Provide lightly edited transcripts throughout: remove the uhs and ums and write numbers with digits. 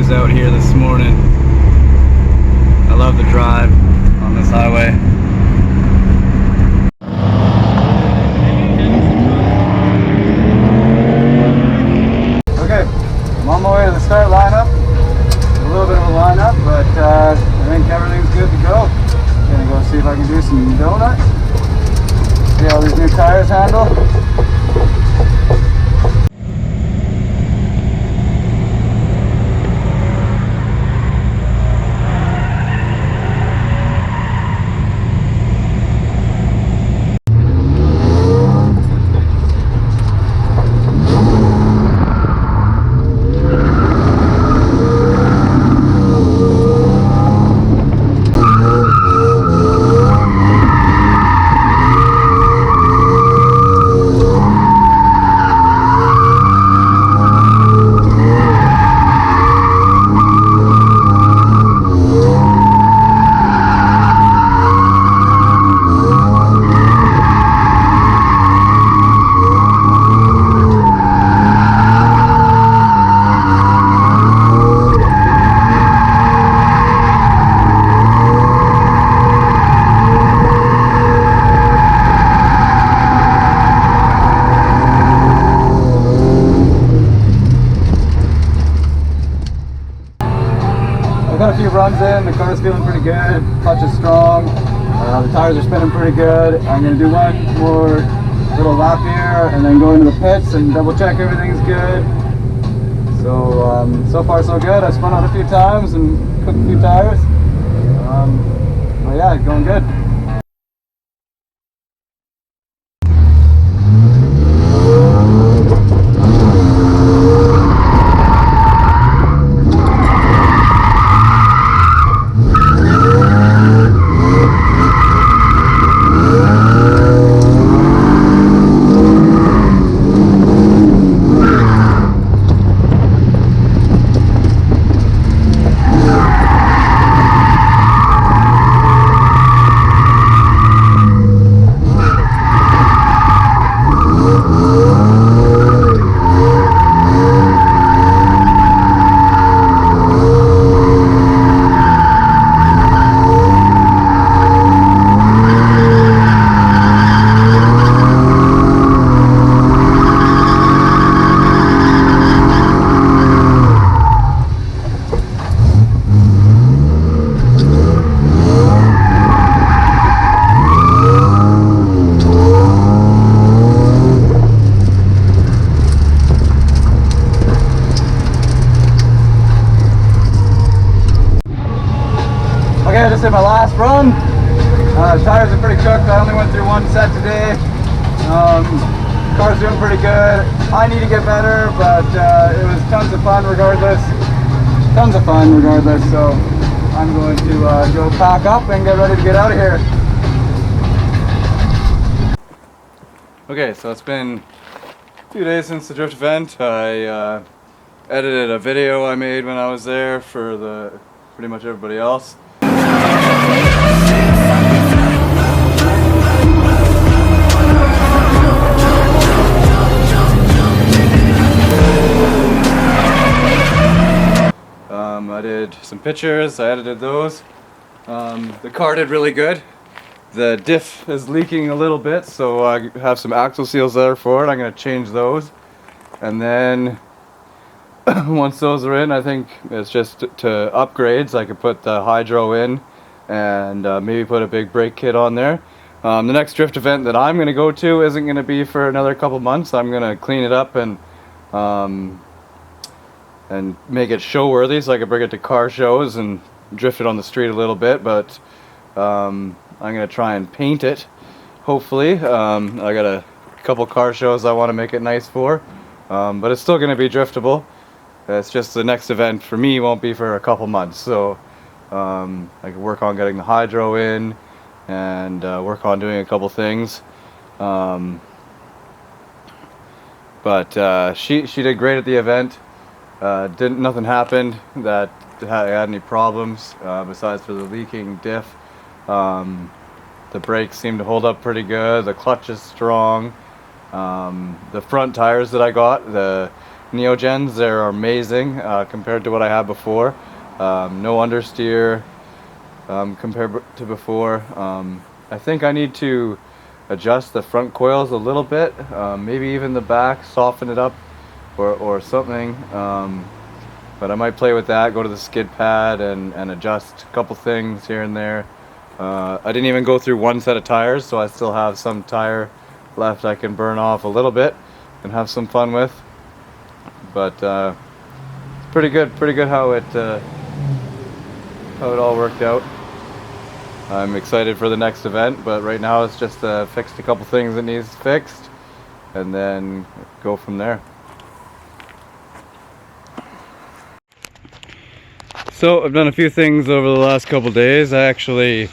tires out here this morning. I love the drive on this highway. Okay, I'm on my way to the start lineup. A little bit of a lineup, but I think everything's good to go. Gonna go see if I can do some donuts. See how these new tires handle. I got a few runs in, the car's feeling pretty good, clutch is strong, the tires are spinning pretty good. I'm going to do one more little lap here and then go into the pits and double check everything's good. So far so good. I spun out a few times and cooked a few tires. But yeah, going good. Okay, I just did my last run. Tires are pretty cooked. I only went through one set today. Car's doing pretty good. I need to get better, but it was tons of fun regardless. So I'm going to go pack up and get ready to get out of here. Okay, so it's been a few days since the drift event. I edited a video I made when I was there for pretty much everybody else. I did some pictures, I edited those. The car did really good. The diff is leaking a little bit, so I have some axle seals there for it. I'm going to change those. And then once those are in, I think it's just to upgrades. I could put the hydro in and maybe put a big brake kit on there. The next drift event that I'm going to go to isn't going to be for another couple months. I'm going to clean it up and make it show worthy so I can bring it to car shows and drift it on the street a little bit, but I'm going to try and paint it, hopefully. I got a couple car shows I want to make it nice for, but it's still going to be driftable. It's just the next event for me won't be for a couple months, so I can work on getting the hydro in and work on doing a couple things. But she did great at the event. Nothing happened that had any problems besides for the leaking diff. The brakes seem to hold up pretty good. The clutch is strong. The front tires that I got, the Neogens. They're amazing compared to what I had before. No understeer compared to before. I think I need to adjust the front coils a little bit, maybe even the back, soften it up or something. But I might play with that, go to the skid pad and adjust a couple things here and there. I didn't even go through one set of tires, so I still have some tire left I can burn off a little bit and have some fun with. But pretty good how it all worked out. I'm excited for the next event, but right now it's just fixed a couple things that needs fixed and then go from there. So I've done a few things over the last couple days. I actually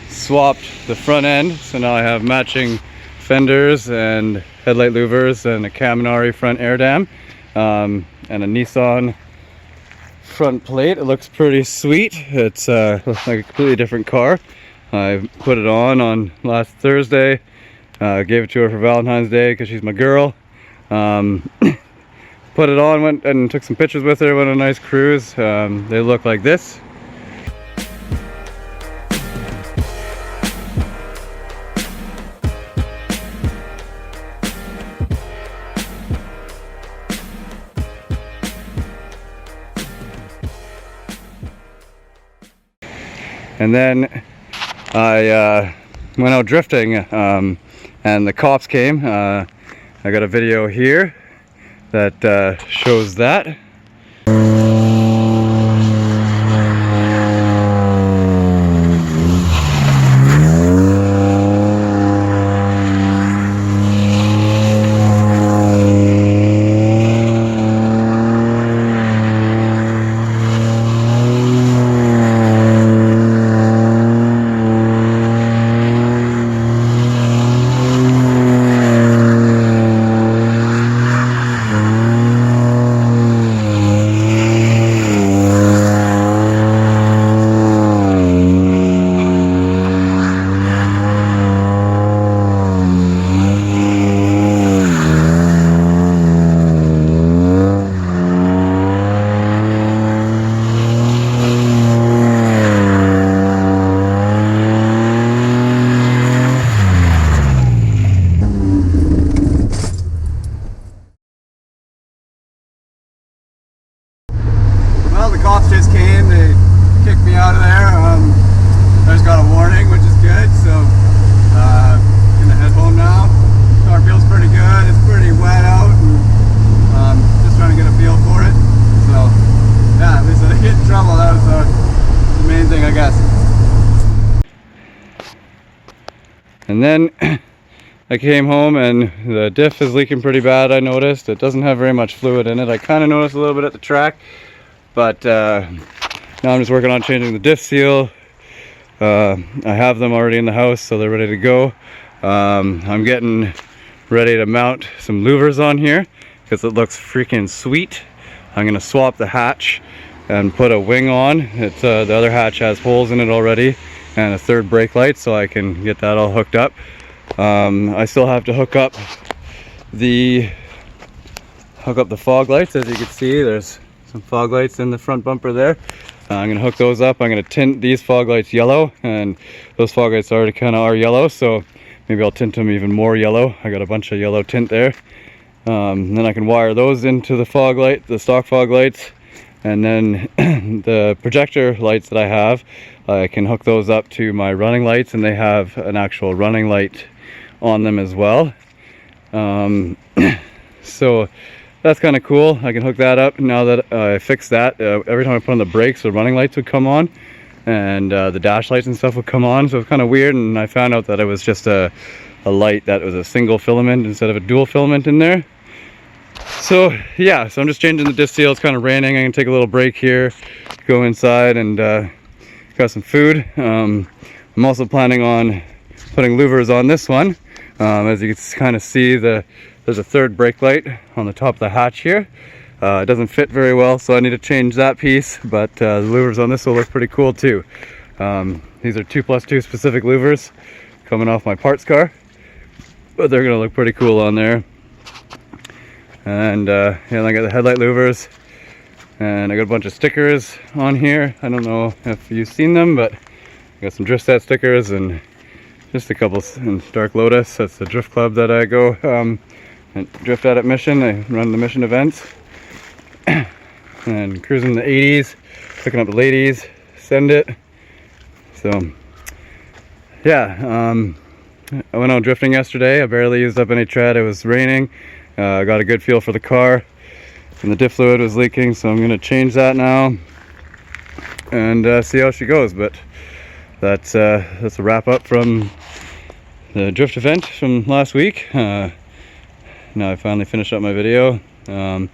swapped the front end, so now I have matching fenders and headlight louvers and a Kaminari front air dam and a Nissan front plate. It looks pretty sweet. It's looks like a completely different car. I put it on last Thursday. Gave it to her for Valentine's Day because she's my girl. Put it on, went and took some pictures with her, went on a nice cruise. They look like this. And then I went out drifting and the cops came. I got a video here that shows that. Well, the cops just came, they kicked me out of there. I just got a warning, which is good, so gonna head home now. Car feels pretty good, it's pretty wet out, and just trying to get a feel for it. So, yeah, at least I didn't get in trouble. That was the main thing, I guess. And then I came home and the diff is leaking pretty bad, I noticed. It doesn't have very much fluid in it. I kind of noticed a little bit at the track. But now I'm just working on changing the diff seal. I have them already in the house, so they're ready to go. I'm getting ready to mount some louvers on here because it looks freaking sweet. I'm gonna swap the hatch and put a wing on. It's the other hatch has holes in it already and a third brake light, so I can get that all hooked up. I still have to hook up the fog lights. As you can see, there's some fog lights in the front bumper there. I'm gonna hook those up. I'm gonna tint these fog lights yellow, and those fog lights already kind of are yellow, so maybe I'll tint them even more yellow. I got a bunch of yellow tint there. Then I can wire those into the fog light, the stock fog lights, and then the projector lights that I have, I can hook those up to my running lights, and they have an actual running light on them as well. So that's kind of cool. I can hook that up now that I fixed that. Every time I put on the brakes, the running lights would come on, and the dash lights and stuff would come on, so it's kind of weird. And I found out that it was just a light that was a single filament instead of a dual filament in there. So yeah, so I'm just changing the disc seal. It's kind of raining. I can take a little break here, go inside, and got some food. I'm also planning on putting louvers on this one. As you can kind of see, there's a third brake light on the top of the hatch here. It doesn't fit very well, so I need to change that piece, but the louvers on this will look pretty cool too. These are 2+2 specific louvers coming off my parts car, but they're gonna look pretty cool on there. And yeah, I got the headlight louvers, and I got a bunch of stickers on here. I don't know if you've seen them, but I got some drift set stickers and just a couple in Dark Lotus. That's the drift club that I go and drift at Mission. I run the Mission events. And cruising the 80s, picking up the ladies, send it. So yeah, I went out drifting yesterday. I barely used up any tread. It was raining. I got a good feel for the car, and the diff fluid was leaking, so I'm going to change that now and see how she goes. But that's a wrap up from the drift event from last week. Now I finally finished up my video. I'm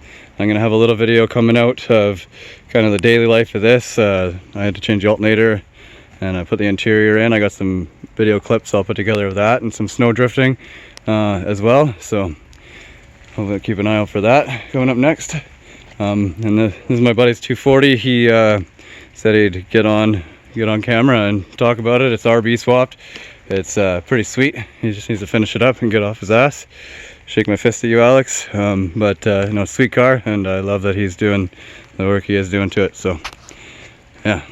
going to have a little video coming out of kind of the daily life of this. I had to change the alternator and I put the interior in. I got some video clips I'll put together of that, and some snow drifting as well. So I'll keep an eye out for that coming up next. And this is my buddy's 240. He said he'd get on camera and talk about it. It's RB swapped. It's pretty sweet. He just needs to finish it up and get off his ass. Shake my fist at you, Alex. But you know, sweet car, and I love that he's doing the work he is doing to it. So yeah.